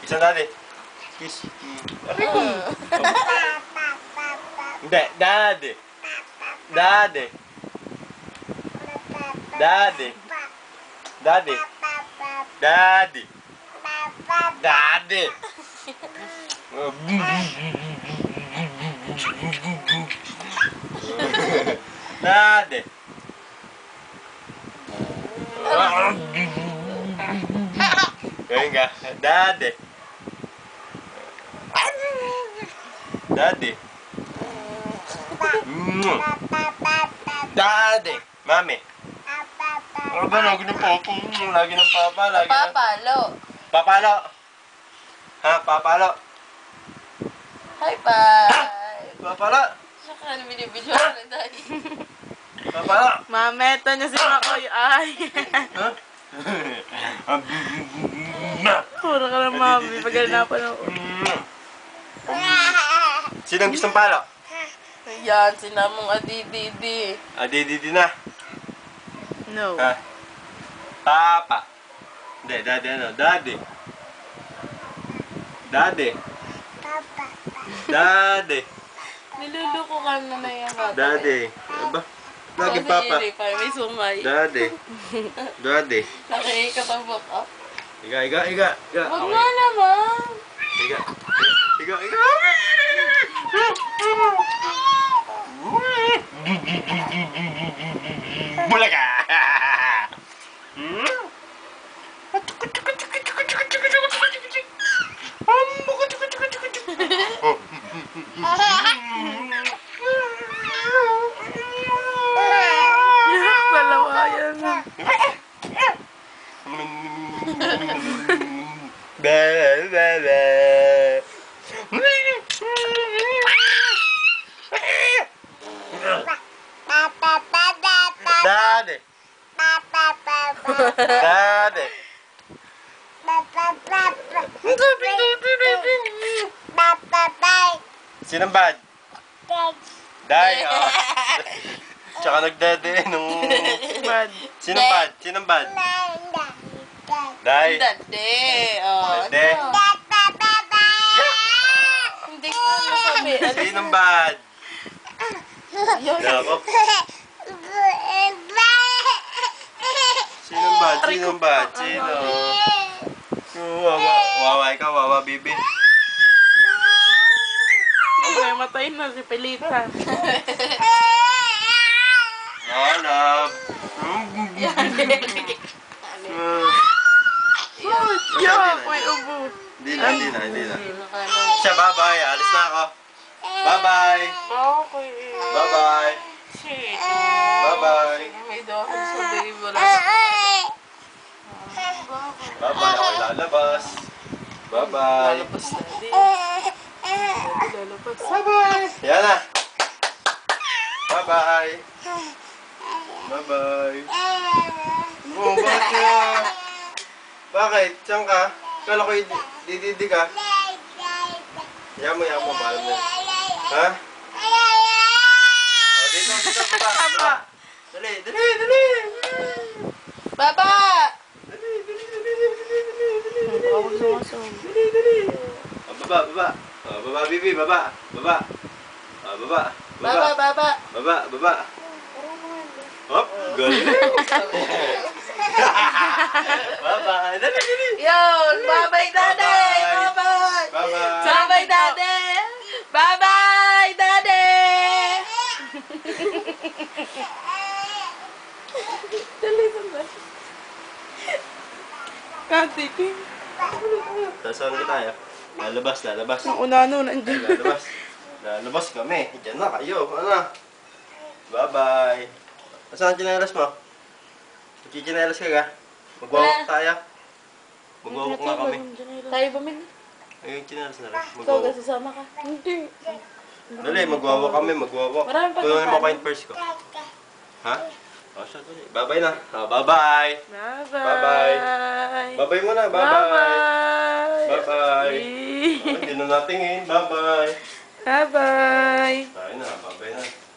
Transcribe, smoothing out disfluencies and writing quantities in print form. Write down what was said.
Isang daddy. Kiss. Hindi, daddy. Daddy. Daddy. Daddy. Daddy. Daddy. Daddy. Ganyan ka. Daddy. Daddy. Daddy. Mami. Ano ba? Lagi ng papa. Lagi ng papa. Lagi ng... Papalo. Papalo. Ha? Papalo. Hi, bye. Papalo. Saka ano binibidyo ko na daddy. Papalo. Mameta niya si Makoy. Ay. Ha? Puro ka na mami. Pagkalinapan ako. Sinong gustong palo? Ayan, sinamong adididi. Adididi na. No. Ha? Papa. Hindi, daddy ano? Daddy. Daddy. Daddy. Niluluko ka na yung bata. Daddy. Aba? Lagi papa. May sumay. Daddy. Daddy. Nakikikatabok ka. Iga, iga, iga. Iga. Huwag nga naman. Iga. Iga, iga. Bulaga! Dalawa yan. Daddy. Daddy. Sinong bad? Day. Oh. Tsaka nagdede nung... Bad. Sinong bad? Sinong bad? Day. Dade. Oh, Dade. ano? Hindi ko nasabi. Sinong bad? Yun. Ako. Sinong bad? Sinong bad? Sino? Wawa. Wawa ikaw. Wawa, bibi. Okay, matay na si Pelita. Oh, love. Yo, may ubo. Hindi na, hindi na, hindi na. Siya, bye-bye. Alis na ako. Bye-bye. Okay. Bye-bye. Shit. Bye-bye. May dahil sa baby. Bye-bye. Ako'y lalabas. Bye-bye. Lalabas na. Lalabas. Bye-bye. Yan na. Bye-bye. Bye-bye. Oh, bakit ka? Bakit? Saan ka? Kala ko dididi ka. Yamo, yamo. Balam na. Ha? Oh, dito, dito. Baba. Dali, dali, dali. Baba! Dali, dali, dali, dali, dali, dali. Ako sumasong. Dali, dali. Oh, baba, baba. Oh, baba, bibi, baba. Baba. Oh, baba. Baba, baba. Baba, baba. Hop, galing. Bye-bye. Dali, dali. Yun! Bye-bye, daddy! Bye-bye. Bye-bye! Bye-bye. Bye-bye, daddy! Bye-bye, daddy! Dali, sandali. Katikin. Saan na tayo? Lalabas, lalabas. Ang unano, nandiyan. Lalabas. Lalabas kami. Diyan na kayo. Ano? Bye-bye. Saan ang chinelas mo? Chinelas ka ka? Magwawak tayo. Magwawak nga kami. Tayo bumili. Ayun, chinelas na rin. Ikaw, Magwawak. sasama ka. Hindi. Dali, magwawak kami. Magwawak. Marami pa Kunin mo kasama. pa yung purse ko. Ha? O, siya, dali. Bye-bye na. Bye-bye. Bye-bye. Bye-bye muna. Bye-bye. Bye-bye. Bye-bye. Hindi na natingin. Bye-bye. Bye-bye. Tayo na. Bye-bye na. Yan.